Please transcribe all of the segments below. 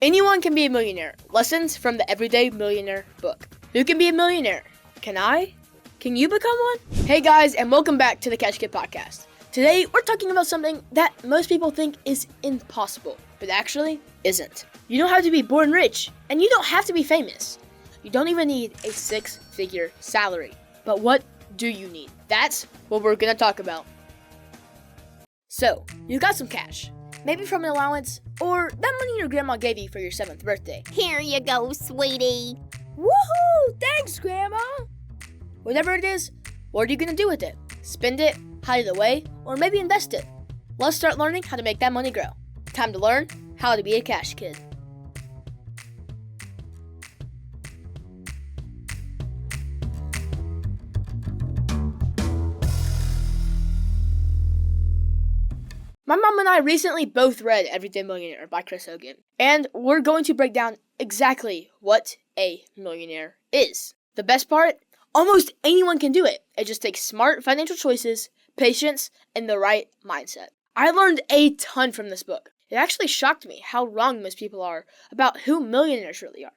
Anyone can be a millionaire. Lessons from the Everyday Millionaire book. Who can be a millionaire? Can I? Can you become one? Hey guys, and welcome back to the Cash Kid Podcast. Today, we're talking about something that most people think is impossible, but actually isn't. You don't have to be born rich, and you don't have to be famous. You don't even need a six-figure salary. But what do you need? That's what we're gonna talk about. So, you got some cash. Maybe from an allowance, or that money your grandma gave you for your 7th birthday. Here you go, sweetie. Woohoo! Thanks, Grandma! Whatever it is, what are you gonna do with it? Spend it, hide it away, or maybe invest it? Let's start learning how to make that money grow. Time to learn how to be a cash kid. My mom and I recently both read Everyday Millionaire by Chris Hogan, and we're going to break down exactly what a millionaire is. The best part? Almost anyone can do it. It just takes smart financial choices, patience, and the right mindset. I learned a ton from this book. It actually shocked me how wrong most people are about who millionaires really are.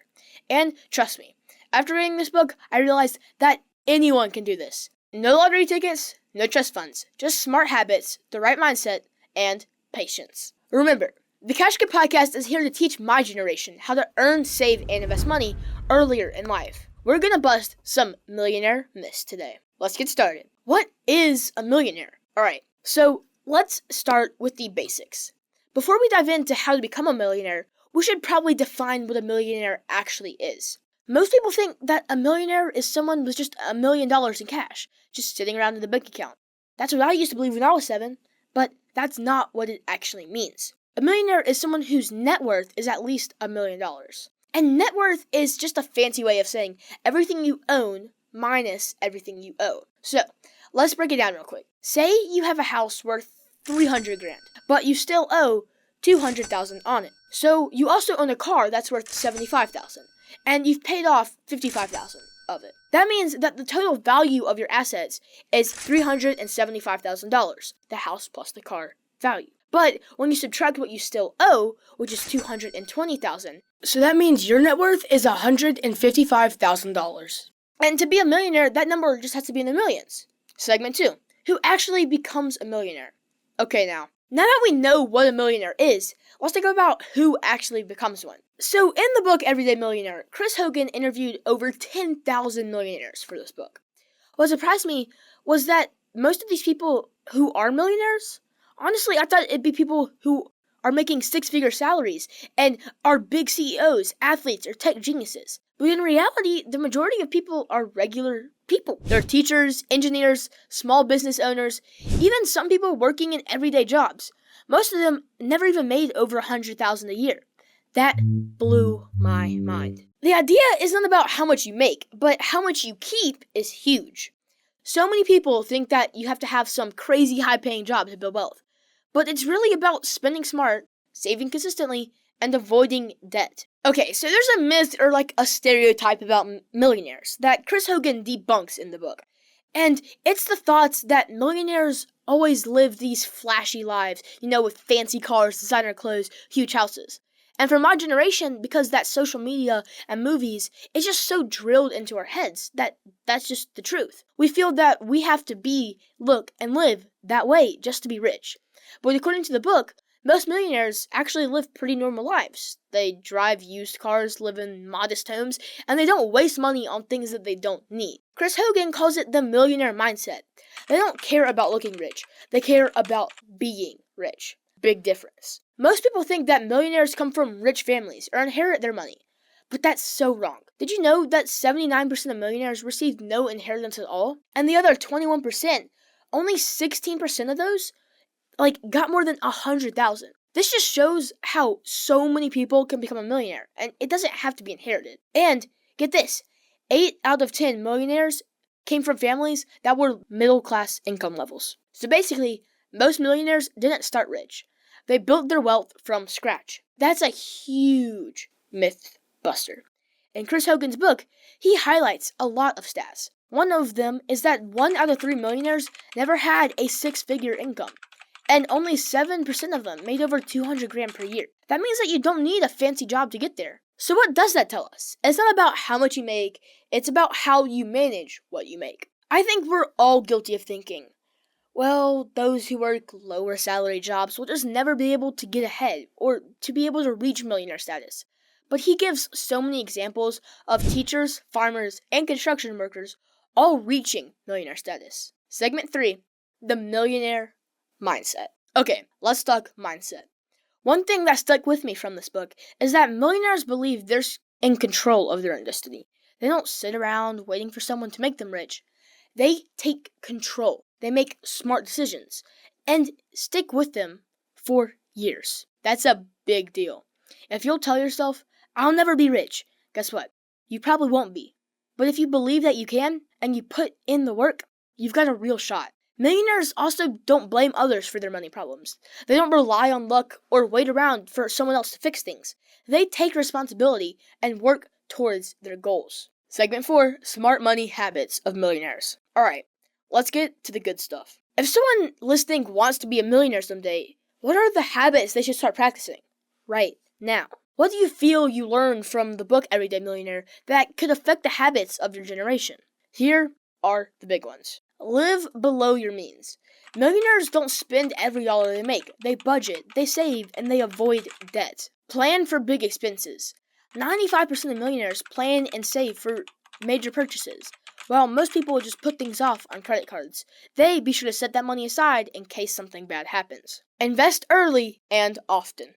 And trust me, after reading this book, I realized that anyone can do this. No lottery tickets, no trust funds, just smart habits, the right mindset, and patience. Remember, the Cash Kid Podcast is here to teach my generation how to earn, save, and invest money earlier in life. We're gonna bust some millionaire myths today. Let's get started. What is a millionaire? Alright, so let's start with the basics. Before we dive into how to become a millionaire, we should probably define what a millionaire actually is. Most people think that a millionaire is someone with just $1 million in cash, just sitting around in the bank account. That's what I used to believe when I was 7, but that's not what it actually means. A millionaire is someone whose net worth is at least $1 million. And net worth is just a fancy way of saying everything you own minus everything you owe. So, let's break it down real quick. Say you have a house worth $300,000, but you still owe $200,000 on it. So, you also own a car that's worth $75,000, and you've paid off $55,000 of it. That means that the total value of your assets is $375,000, the house plus the car value. But when you subtract what you still owe, which is $220,000, so that means your net worth is $155,000. And to be a millionaire, that number just has to be in the millions. Segment 2. Who actually becomes a millionaire? Okay, now that we know what a millionaire is, let's talk about who actually becomes one. So in the book Everyday Millionaire, Chris Hogan interviewed over 10,000 millionaires for this book. What surprised me was that most of these people who are millionaires, honestly, I thought it'd be people who are making six-figure salaries and are big CEOs, athletes, or tech geniuses. But in reality, the majority of people are regular people. They're teachers, engineers, small business owners, even some people working in everyday jobs. Most of them never even made over $100,000 a year. That blew my mind. The idea isn't about how much you make, but how much you keep is huge. So many people think that you have to have some crazy high-paying job to build wealth. But it's really about spending smart, saving consistently, and avoiding debt. Okay, so there's a myth or like a stereotype about millionaires that Chris Hogan debunks in the book. And it's the thoughts that millionaires always live these flashy lives, with fancy cars, designer clothes, huge houses. And for my generation, because that social media and movies is just so drilled into our heads that that's just the truth. We feel that we have to be, look, and live that way just to be rich. But according to the book, most millionaires actually live pretty normal lives. They drive used cars, live in modest homes, and they don't waste money on things that they don't need. Chris Hogan calls it the millionaire mindset. They don't care about looking rich. They care about being rich. Big difference. Most people think that millionaires come from rich families or inherit their money. But that's so wrong. Did you know that 79% of millionaires received no inheritance at all? And the other 21%, only 16% of those, got more than 100,000. This just shows how so many people can become a millionaire, and it doesn't have to be inherited. And get this, 8 out of 10 millionaires came from families that were middle-class income levels. So basically, most millionaires didn't start rich. They built their wealth from scratch. That's a huge myth buster. In Chris Hogan's book, he highlights a lot of stats. One of them is that 1 out of 3 millionaires never had a six-figure income. and only 7% of them made over 200 grand per year. That means that you don't need a fancy job to get there. So what does that tell us? It's not about how much you make, it's about how you manage what you make. I think we're all guilty of thinking, well, those who work lower salary jobs will just never be able to get ahead or to be able to reach millionaire status. But he gives so many examples of teachers, farmers, and construction workers all reaching millionaire status. Segment 3, the millionaire mindset. Okay, let's talk mindset. One thing that stuck with me from this book is that millionaires believe they're in control of their own destiny. They don't sit around waiting for someone to make them rich. They take control. They make smart decisions and stick with them for years. That's a big deal. If you'll tell yourself, I'll never be rich, guess what? You probably won't be. But if you believe that you can and you put in the work, you've got a real shot. Millionaires also don't blame others for their money problems. They don't rely on luck or wait around for someone else to fix things. They take responsibility and work towards their goals. Segment 4, smart money habits of millionaires. Alright, let's get to the good stuff. If someone listening wants to be a millionaire someday, what are the habits they should start practicing right now? What do you feel you learned from the book Everyday Millionaire that could affect the habits of your generation? Here are the big ones. Live below your means. Millionaires don't spend every dollar they make. They budget, they save, and they avoid debt. Plan for big expenses. 95% of millionaires plan and save for major purchases, while most people will just put things off on credit cards. They be sure to set that money aside in case something bad happens. Invest early and often.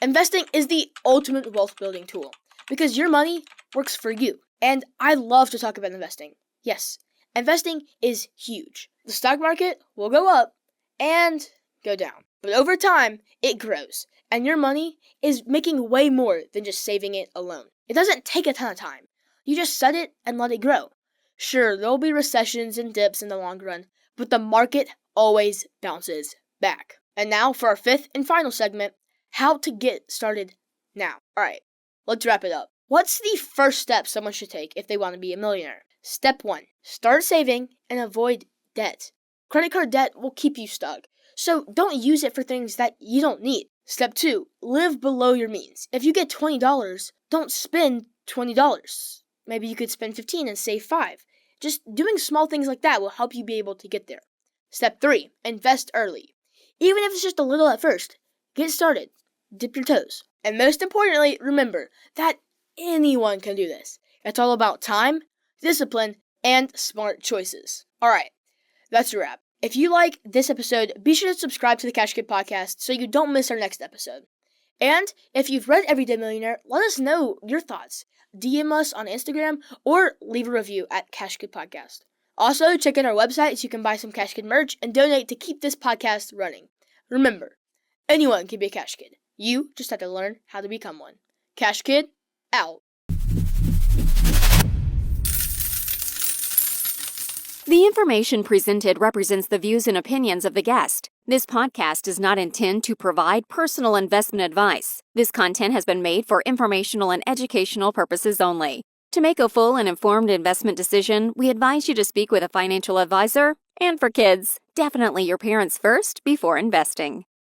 Investing is the ultimate wealth building tool because your money works for you. And I love to talk about investing. Yes, investing is huge. The stock market will go up and go down. But over time, it grows. And your money is making way more than just saving it alone. It doesn't take a ton of time. You just set it and let it grow. Sure, there'll be recessions and dips in the long run, but the market always bounces back. And now for our fifth and final segment, how to get started now. Alright, let's wrap it up. What's the first step someone should take if they want to be a millionaire? Step 1, start saving and avoid debt. Credit card debt will keep you stuck, so don't use it for things that you don't need. Step 2, live below your means. If you get $20, don't spend $20. Maybe you could spend $15 and save $5. Just doing small things like that will help you be able to get there. Step 3, invest early. Even if it's just a little at first, get started. Dip your toes. And most importantly, remember that anyone can do this. It's all about time, discipline, and smart choices. Alright, that's a wrap. If you like this episode, be sure to subscribe to the Cash Kid Podcast so you don't miss our next episode. And if you've read Everyday Millionaire, let us know your thoughts. DM us on Instagram or leave a review at Cash Kid Podcast. Also, check out our website so you can buy some Cash Kid merch and donate to keep this podcast running. Remember, anyone can be a Cash Kid. You just have to learn how to become one. Cash Kid, out. The information presented represents the views and opinions of the guest. This podcast does not intend to provide personal investment advice. This content has been made for informational and educational purposes only. To make a full and informed investment decision, we advise you to speak with a financial advisor. And for kids, definitely your parents first before investing.